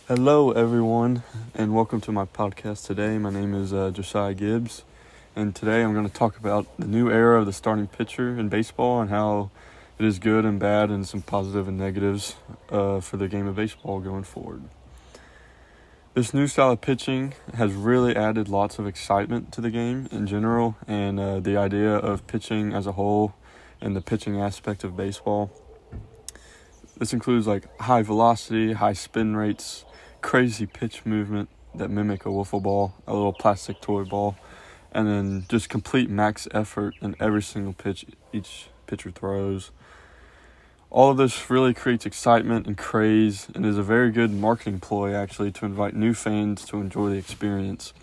Hello, everyone, and welcome to my podcast today. My name is Josiah Gibbs, and today I'm going to talk about the new era of the starting pitcher in baseball and how it is good and bad and some positive and negatives for the game of baseball going forward. This new style of pitching has really added lots of excitement to the game in general, and the idea of pitching as a whole and the pitching aspect of baseball. This includes like high velocity, high spin rates, crazy pitch movement that mimic a wiffle ball, a little plastic toy ball, and then just complete max effort in every single pitch each pitcher throws. All of this really creates excitement and craze and is a very good marketing ploy actually to invite new fans to enjoy the experience.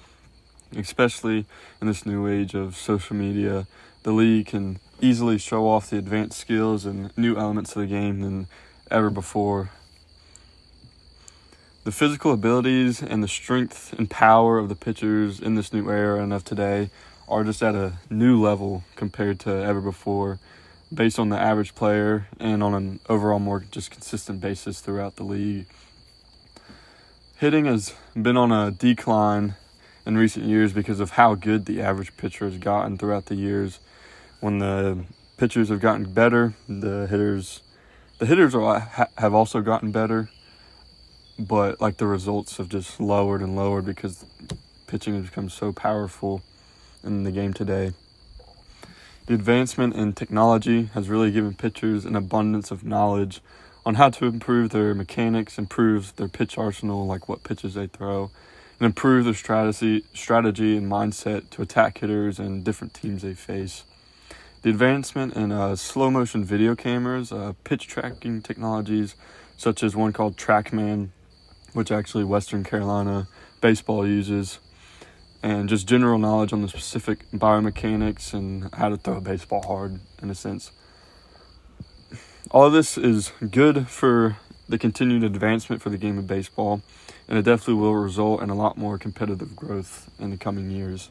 Especially in this new age of social media, the league can easily show off the advanced skills and new elements of the game than ever before. The physical abilities and the strength and power of the pitchers in this new era and of today are just at a new level compared to ever before, based on the average player and on an overall more just consistent basis throughout the league. Hitting has been on a decline in recent years because of how good the average pitcher has gotten throughout the years. When the pitchers have gotten better, the hitters have also gotten better, but like the results have just lowered and lowered because pitching has become so powerful in the game today. The advancement in technology has really given pitchers an abundance of knowledge on how to improve their mechanics, improve their pitch arsenal, like what pitches they throw, and improve their strategy and mindset to attack hitters and different teams they face. The advancement in slow motion video cameras, pitch tracking technologies, such as one called TrackMan, which actually Western Carolina baseball uses, and just general knowledge on the specific biomechanics and how to throw a baseball hard, in a sense. All of this is good for the continued advancement for the game of baseball, and it definitely will result in a lot more competitive growth in the coming years.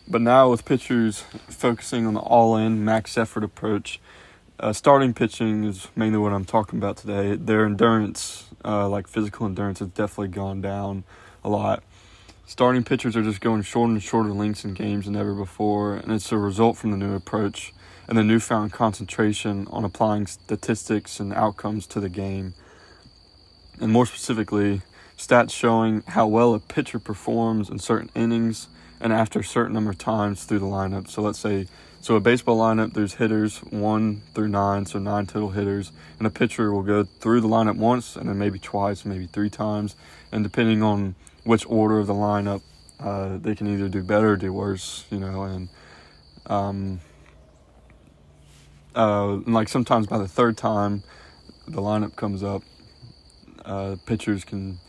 But now with pitchers focusing on the all-in, max effort approach, starting pitching is mainly what I'm talking about today. Their endurance, like physical endurance, has definitely gone down a lot. Starting pitchers are just going shorter and shorter lengths in games than ever before, and it's a result from the new approach and the newfound concentration on applying statistics and outcomes to the game. And more specifically, stats showing how well a pitcher performs in certain innings and after a certain number of times through the lineup. So let's say, a baseball lineup, there's hitters 1 through 9, so 9 total hitters, and a pitcher will go through the lineup once and then maybe twice, maybe 3 times, and depending on which order of the lineup, they can either do better or do worse, and like sometimes by the third time the lineup comes up, pitchers can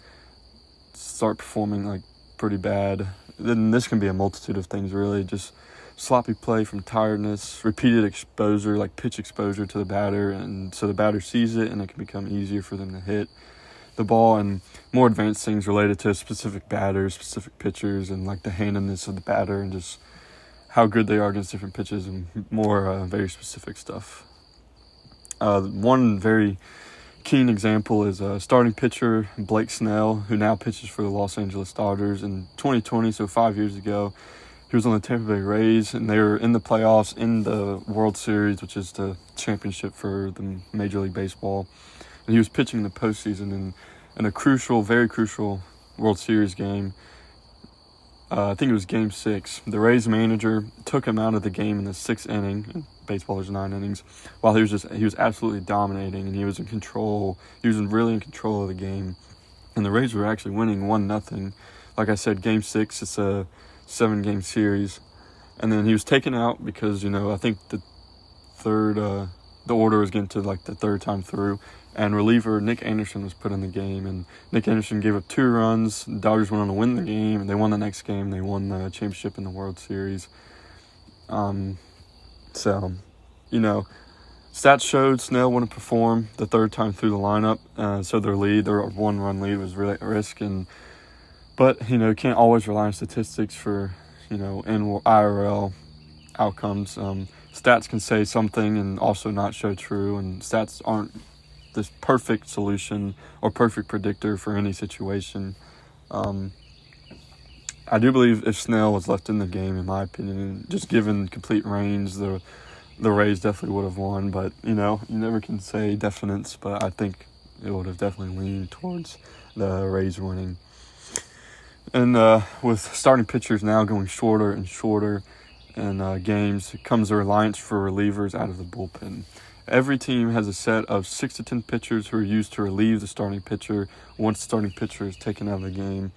start performing like pretty bad. Then this can be a multitude of things, really, just sloppy play from tiredness, repeated exposure, like pitch exposure to the batter, and so the batter sees it and it can become easier for them to hit the ball, and more advanced things related to specific batters, specific pitchers, and like the handedness of the batter and just how good they are against different pitches and more very specific stuff. One very keen example is starting pitcher Blake Snell, who now pitches for the Los Angeles Dodgers. In 2020, so 5 years ago, he was on the Tampa Bay Rays, and they were in the playoffs in the World Series, which is the championship for the Major League Baseball. And he was pitching in the postseason in a crucial, very crucial World Series game. I think it was Game 6. The Rays manager took him out of the game in the 6th inning. In baseball, there's 9 innings. While he was absolutely dominating, and he was in control. He was really in control of the game. And the Rays were actually winning 1-0. Like I said, Game 6, it's a 7-game series. And then he was taken out because, I think the order was getting to like the third time through, and reliever Nick Anderson was put in the game, and Nick Anderson gave up 2 runs. The Dodgers went on to win the game, and they won the next game. They won the championship in the World Series. Stats showed Snell wouldn't perform the third time through the lineup, so their 1-run lead was really at risk. But can't always rely on statistics for in IRL outcomes. Stats can say something and also not show true, and stats aren't this perfect solution or perfect predictor for any situation. I do believe if Snell was left in the game, in my opinion, just given complete reins, the Rays definitely would have won. But, you never can say definites, but I think it would have definitely leaned towards the Rays winning. And with starting pitchers now going shorter and shorter in games, comes a reliance for relievers out of the bullpen. Every team has a set of 6 to 10 pitchers who are used to relieve the starting pitcher once the starting pitcher is taken out of the game.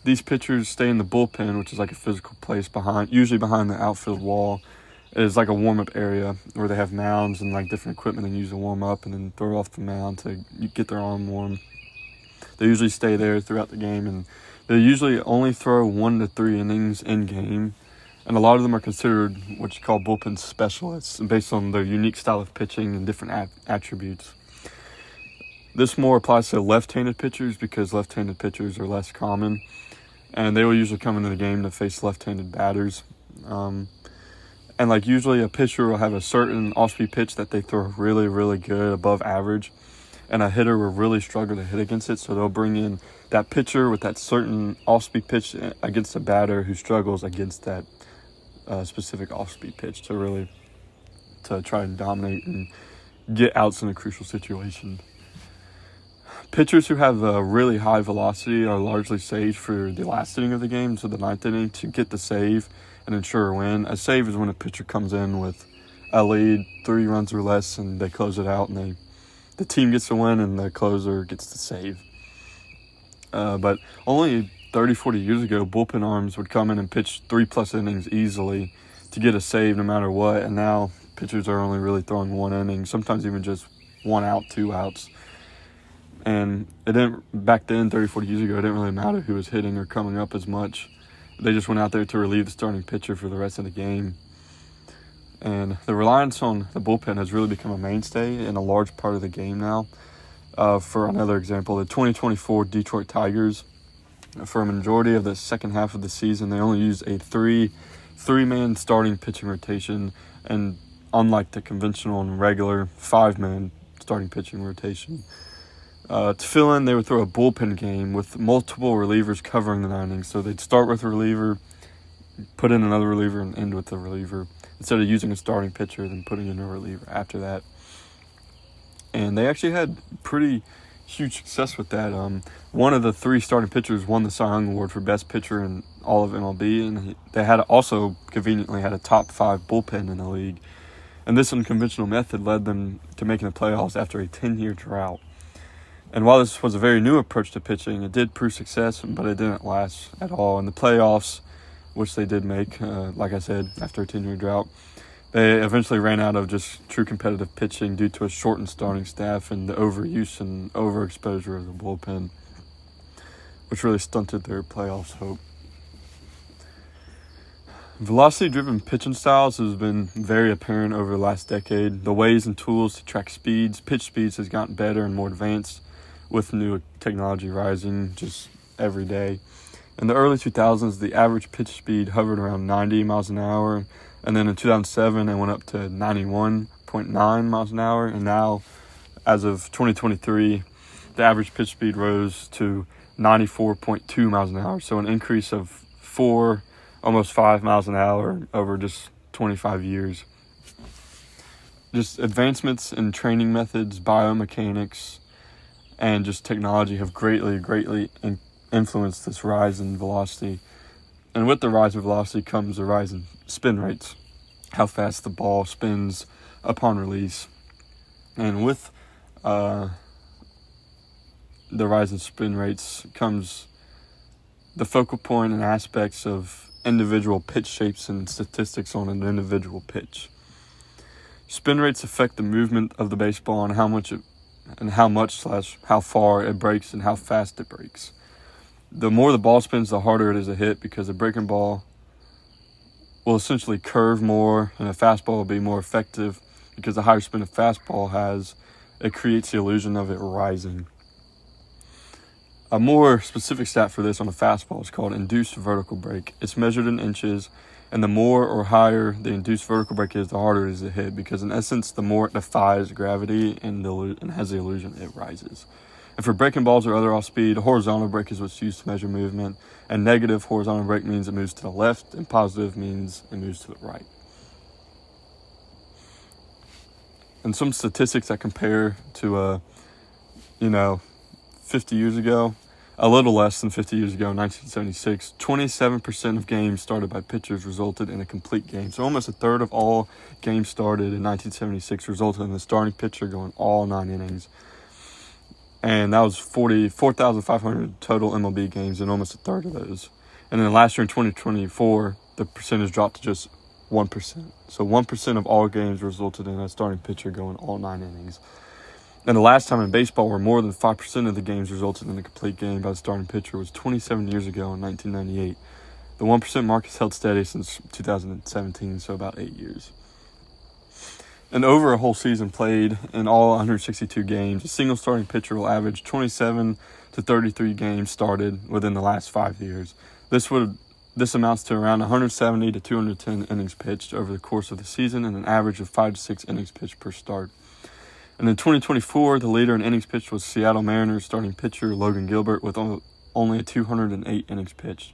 These pitchers stay in the bullpen, which is like a physical place usually behind the outfield wall. It is like a warm-up area where they have mounds and like different equipment they use to warm up and then throw off the mound to get their arm warm. They usually stay there throughout the game, and they usually only throw 1 to 3 innings in game. And a lot of them are considered what you call bullpen specialists based on their unique style of pitching and different attributes. This more applies to left-handed pitchers because left-handed pitchers are less common, and they will usually come into the game to face left-handed batters. And like usually a pitcher will have a certain off-speed pitch that they throw really, really good, above average, and a hitter will really struggle to hit against it, so they'll bring in that pitcher with that certain off-speed pitch against a batter who struggles against that specific off-speed pitch to try and dominate and get outs in a crucial situation. Pitchers who have a really high velocity are largely saved for the last inning of the game, so the 9th inning, to get the save and ensure a win. A save is when a pitcher comes in with a lead, 3 runs or less, and they close it out, and the team gets the win and the closer gets the save. But only 30, 40 years ago, bullpen arms would come in and pitch 3+ innings easily to get a save no matter what, and now pitchers are only really throwing 1 inning, sometimes even just 1 out, 2 outs. And back then, 30, 40 years ago, it didn't really matter who was hitting or coming up as much. They just went out there to relieve the starting pitcher for the rest of the game. And the reliance on the bullpen has really become a mainstay in a large part of the game now. For another example, the 2024 Detroit Tigers, for a majority of the second half of the season, they only used a three-man starting pitching rotation, and unlike the conventional and regular 5-man starting pitching rotation. To fill in, they would throw a bullpen game with multiple relievers covering the 9 innings. So they'd start with a reliever, put in another reliever, and end with a reliever, instead of using a starting pitcher then putting in a reliever after that. And they actually had pretty huge success with that. One of the 3 starting pitchers won the Cy Young Award for best pitcher in all of MLB, and they had also conveniently had a top 5 bullpen in the league. And this unconventional method led them to making the playoffs after a 10-year drought. And while this was a very new approach to pitching, it did prove success, but it didn't last at all. In the playoffs, which they did make, like I said, after a 10-year drought, they eventually ran out of just true competitive pitching due to a shortened starting staff and the overuse and overexposure of the bullpen, which really stunted their playoffs hope. Velocity-driven pitching styles has been very apparent over the last decade. The ways and tools to track pitch speeds has gotten better and more advanced, with new technology rising just every day. In the early 2000s, the average pitch speed hovered around 90 miles an hour, and then in 2007, it went up to 91.9 miles an hour, and now, as of 2023, the average pitch speed rose to 94.2 miles an hour, so an increase of almost 5 miles an hour over just 25 years. Just advancements in training methods, biomechanics, and just technology have greatly influenced this rise in velocity. And with the rise in velocity comes the rise in spin rates, how fast the ball spins upon release. And with the rise in spin rates comes the focal point and aspects of individual pitch shapes and statistics on an individual pitch. Spin rates affect the movement of the baseball and how far it breaks and how fast it breaks. The more the ball spins, the harder it is to hit, because a breaking ball will essentially curve more and a fastball will be more effective, because the higher spin a fastball has, it creates the illusion of it rising. A more specific stat for this on a fastball is called induced vertical break. It's measured in inches, And the more or higher the induced vertical break is, the harder it is to hit, because in essence, the more it defies gravity and has the illusion it rises. And for breaking balls or other off-speed, horizontal break is what's used to measure movement, and negative horizontal break means it moves to the left, and positive means it moves to the right. And some statistics that compare to, 50 years ago, a little less than 50 years ago, in 1976, 27% of games started by pitchers resulted in a complete game. So almost a third of all games started in 1976 resulted in the starting pitcher going all 9 innings. And that was 4,500 total MLB games, and almost a third of those. And then last year in 2024, the percentage dropped to just 1%. So 1% of all games resulted in a starting pitcher going all 9 innings. And the last time in baseball where more than 5% of the games resulted in a complete game by the starting pitcher was 27 years ago in 1998. The 1% mark has held steady since 2017, so about 8 years. And over a whole season played in all 162 games, a single starting pitcher will average 27 to 33 games started within the last 5 years. This amounts to around 170 to 210 innings pitched over the course of the season, and an average of 5 to 6 innings pitched per start. And in 2024, the leader in innings pitched was Seattle Mariners starting pitcher Logan Gilbert with only 208 innings pitched.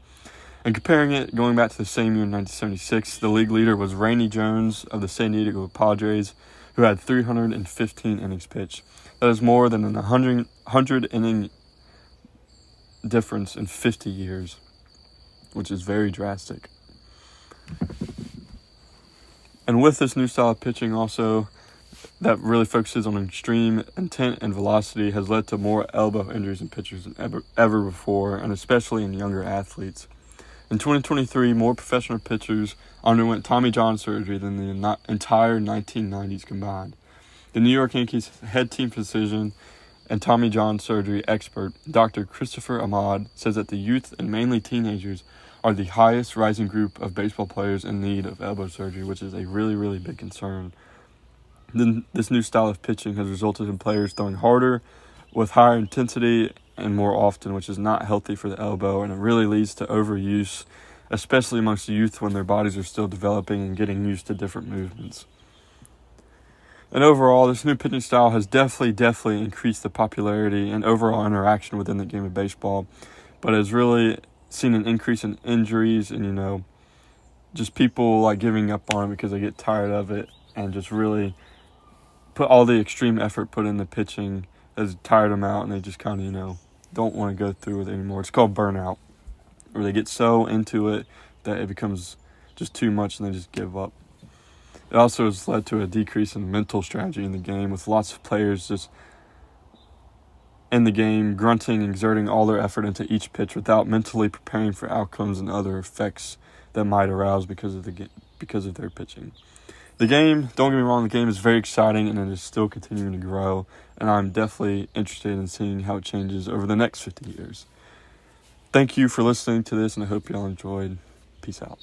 And comparing it, going back to the same year in 1976, the league leader was Randy Jones of the San Diego Padres, who had 315 innings pitched. That is more than a 100 inning difference in 50 years, which is very drastic. And with this new style of pitching also, that really focuses on extreme intent and velocity, has led to more elbow injuries in pitchers than ever before, and especially in younger athletes. In 2023, more professional pitchers underwent Tommy John surgery than the entire 1990s combined. The New York Yankees head team physician and Tommy John surgery expert, Dr. Christopher Ahmad, says that the youth and mainly teenagers are the highest rising group of baseball players in need of elbow surgery, which is a really, really big concern. Then this new style of pitching has resulted in players throwing harder, with higher intensity, and more often, which is not healthy for the elbow, and it really leads to overuse, especially amongst the youth when their bodies are still developing and getting used to different movements. And overall, this new pitching style has definitely increased the popularity and overall interaction within the game of baseball, but has really seen an increase in injuries and, just people like giving up on it because they get tired of it, and just really put all the extreme effort put in the pitching has tired them out, and they just kind of, don't want to go through with it anymore. It's called burnout, where they get so into it that it becomes just too much and they just give up. It also has led to a decrease in mental strategy in the game, with lots of players just in the game grunting and exerting all their effort into each pitch without mentally preparing for outcomes and other effects that might arouse because of their pitching. The game, don't get me wrong, the game is very exciting and it is still continuing to grow, and I'm definitely interested in seeing how it changes over the next 50 years. Thank you for listening to this, and I hope you all enjoyed. Peace out.